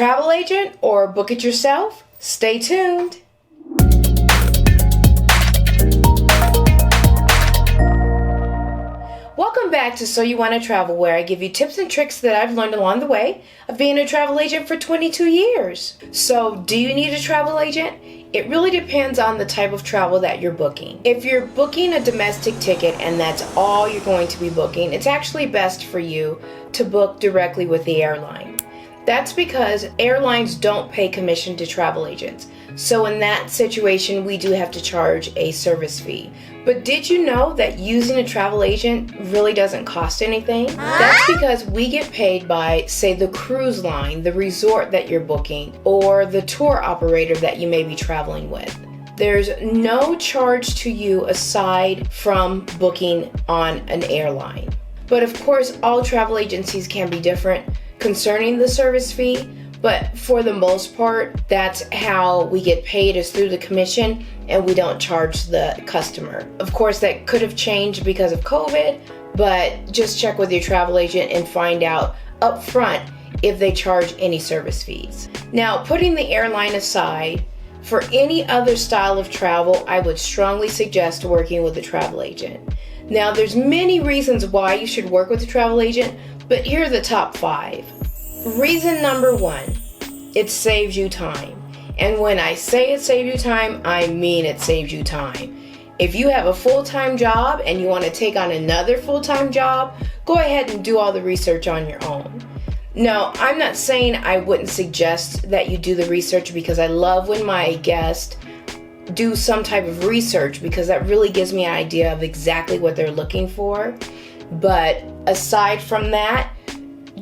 travel agent or book it yourself? Stay tuned. Welcome back to So You Want to Travel, where I give you tips and tricks that I've learned along the way of being a travel agent for 22 years. So, do you need a travel agent? It really depends on the type of travel that you're booking. If you're booking a domestic ticket and that's all you're going to be booking, it's actually best for you to book directly with the airline. That's because airlines don't pay commission to travel agents. So in that situation, we do have to charge a service fee. But did you know that using a travel agent really doesn't cost anything? That's because we get paid by, say, the cruise line, the resort that you're booking, or the tour operator that you may be traveling with. There's no charge to you aside from booking on an airline. But of course, all travel agencies can be different concerning the service fee. But for the most part, that's how we get paid, is through the commission, and we don't charge the customer. Of course, that could have changed because of COVID, but just check with your travel agent and find out up front if they charge any service fees. Now, putting the airline aside, for any other style of travel, I would strongly suggest working with a travel agent. Now, there's many reasons why you should work with a travel agent, but here are the top 5. Reason number 1, it saves you time. And when I say it saves you time, I mean it saves you time. If you have a full-time job and you want to take on another full-time job, go ahead and do all the research on your own. Now, I'm not saying I wouldn't suggest that you do the research, because I love when my guests do some type of research, because that really gives me an idea of exactly what they're looking for. But aside from that,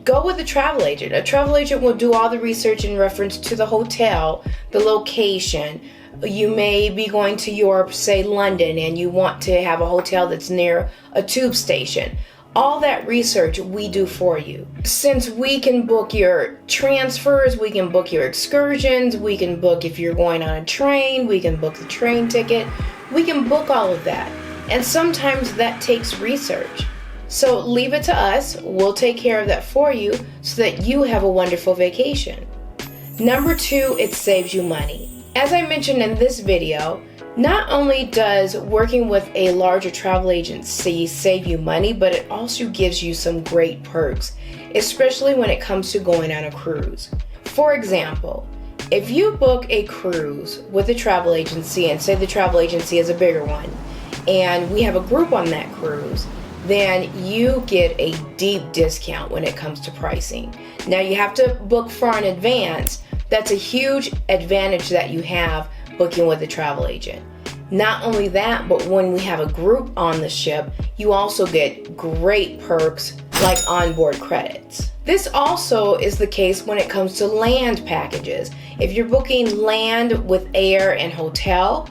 go with a travel agent. A travel agent will do all the research in reference to the hotel, the location. You may be going to Europe, say London, and you want to have a hotel that's near a tube station. All that research we do for you. Since we can book your transfers, we can book your excursions, we can book if you're going on a train, we can book the train ticket, we can book all of that. And sometimes that takes research. So leave it to us, we'll take care of that for you so that you have a wonderful vacation. Number 2, it saves you money. As I mentioned in this video, not only does working with a larger travel agency save you money, but it also gives you some great perks, especially when it comes to going on a cruise. For example, if you book a cruise with a travel agency, and say the travel agency is a bigger one, and we have a group on that cruise, then you get a deep discount when it comes to pricing. Now, you have to book far in advance. That's a huge advantage that you have booking with a travel agent. Not only that, but when we have a group on the ship, you also get great perks like onboard credits. This also is the case when it comes to land packages. If you're booking land with air and hotel,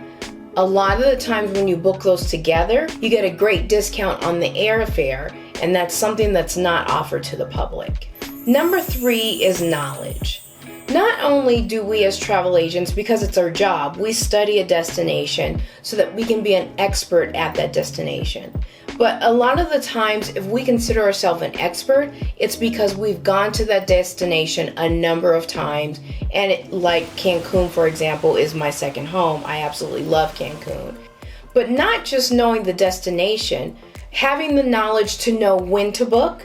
a lot of the times when you book those together, you get a great discount on the airfare, and that's something that's not offered to the public. Number 3 is knowledge. Not only do we as travel agents, because it's our job, we study a destination so that we can be an expert at that destination. But a lot of the times, if we consider ourselves an expert, it's because we've gone to that destination a number of times. And like Cancun, for example, is my second home. I absolutely love Cancun. But not just knowing the destination, having the knowledge to know when to book,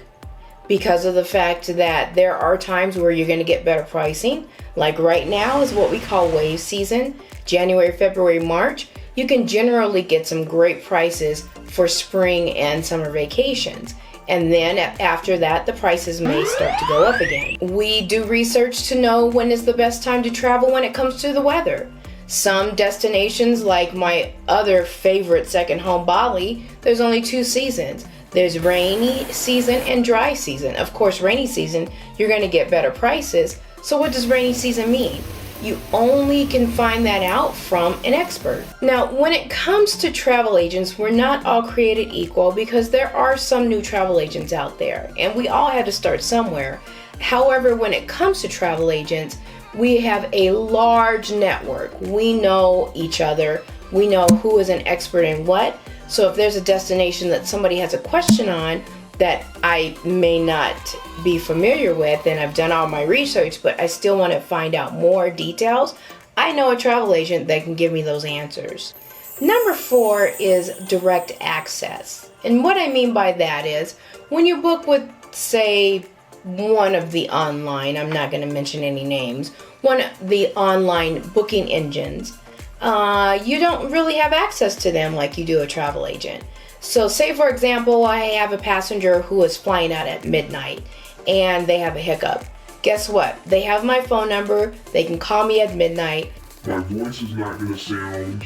because of the fact that there are times where you're going to get better pricing. Like right now is what we call wave season, January, February, March. You can generally get some great prices for spring and summer vacations. And then after that, the prices may start to go up again. We do research to know when is the best time to travel when it comes to the weather. Some destinations, like my other favorite second home, Bali, there's only 2 seasons. There's rainy season and dry season. Of course, rainy season, you're going to get better prices. So what does rainy season mean? You only can find that out from an expert. Now, when it comes to travel agents, we're not all created equal, because there are some new travel agents out there, and we all had to start somewhere. However, when it comes to travel agents, we have a large network. We know each other. We know who is an expert in what. So if there's a destination that somebody has a question on, that I may not be familiar with, and I've done all my research, but I still want to find out more details, I know a travel agent that can give me those answers. Number 4 is direct access. And what I mean by that is when you book with, say, one of the online, I'm not going to mention any names, one of the online booking engines, you don't really have access to them like you do a travel agent. So say for example, I have a passenger who is flying out at midnight and they have a hiccup. Guess what? They have my phone number. They can call me at midnight. My voice is not going to sound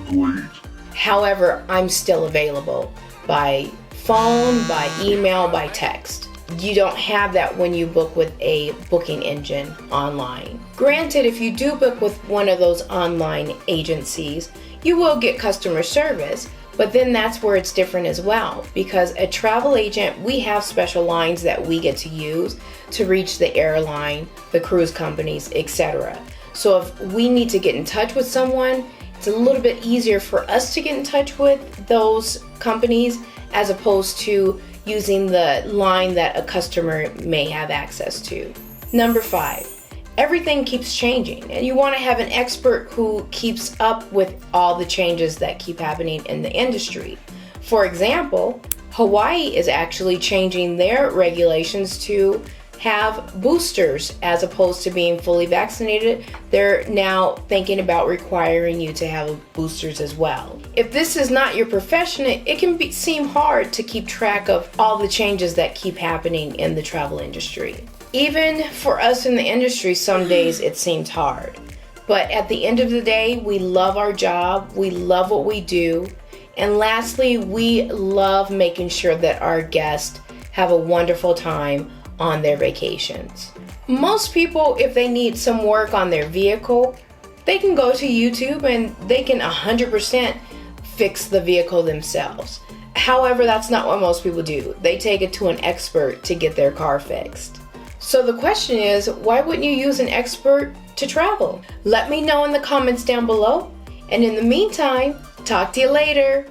great. However, I'm still available by phone, by email, by text. You don't have that when you book with a booking engine online. Granted, if you do book with one of those online agencies, you will get customer service, but then that's where it's different as well, because a travel agent, we have special lines that we get to use to reach the airline, the cruise companies, etc. So if we need to get in touch with someone, it's a little bit easier for us to get in touch with those companies as opposed to using the line that a customer may have access to. Number 5, everything keeps changing, and you want to have an expert who keeps up with all the changes that keep happening in the industry. For example, Hawaii is actually changing their regulations to have boosters as opposed to being fully vaccinated. They're now thinking about requiring you to have boosters as well. If this is not your profession, it can seem hard to keep track of all the changes that keep happening in the travel industry. Even for us in the industry, some days it seems hard. But at the end of the day, we love our job, we love what we do, and lastly, we love making sure that our guests have a wonderful time on their vacations. Most people, if they need some work on their vehicle, they can go to YouTube and they can 100% fix the vehicle themselves. However, that's not what most people do. They take it to an expert to get their car fixed. So the question is, why wouldn't you use an expert to travel? Let me know in the comments down below. And in the meantime, talk to you later.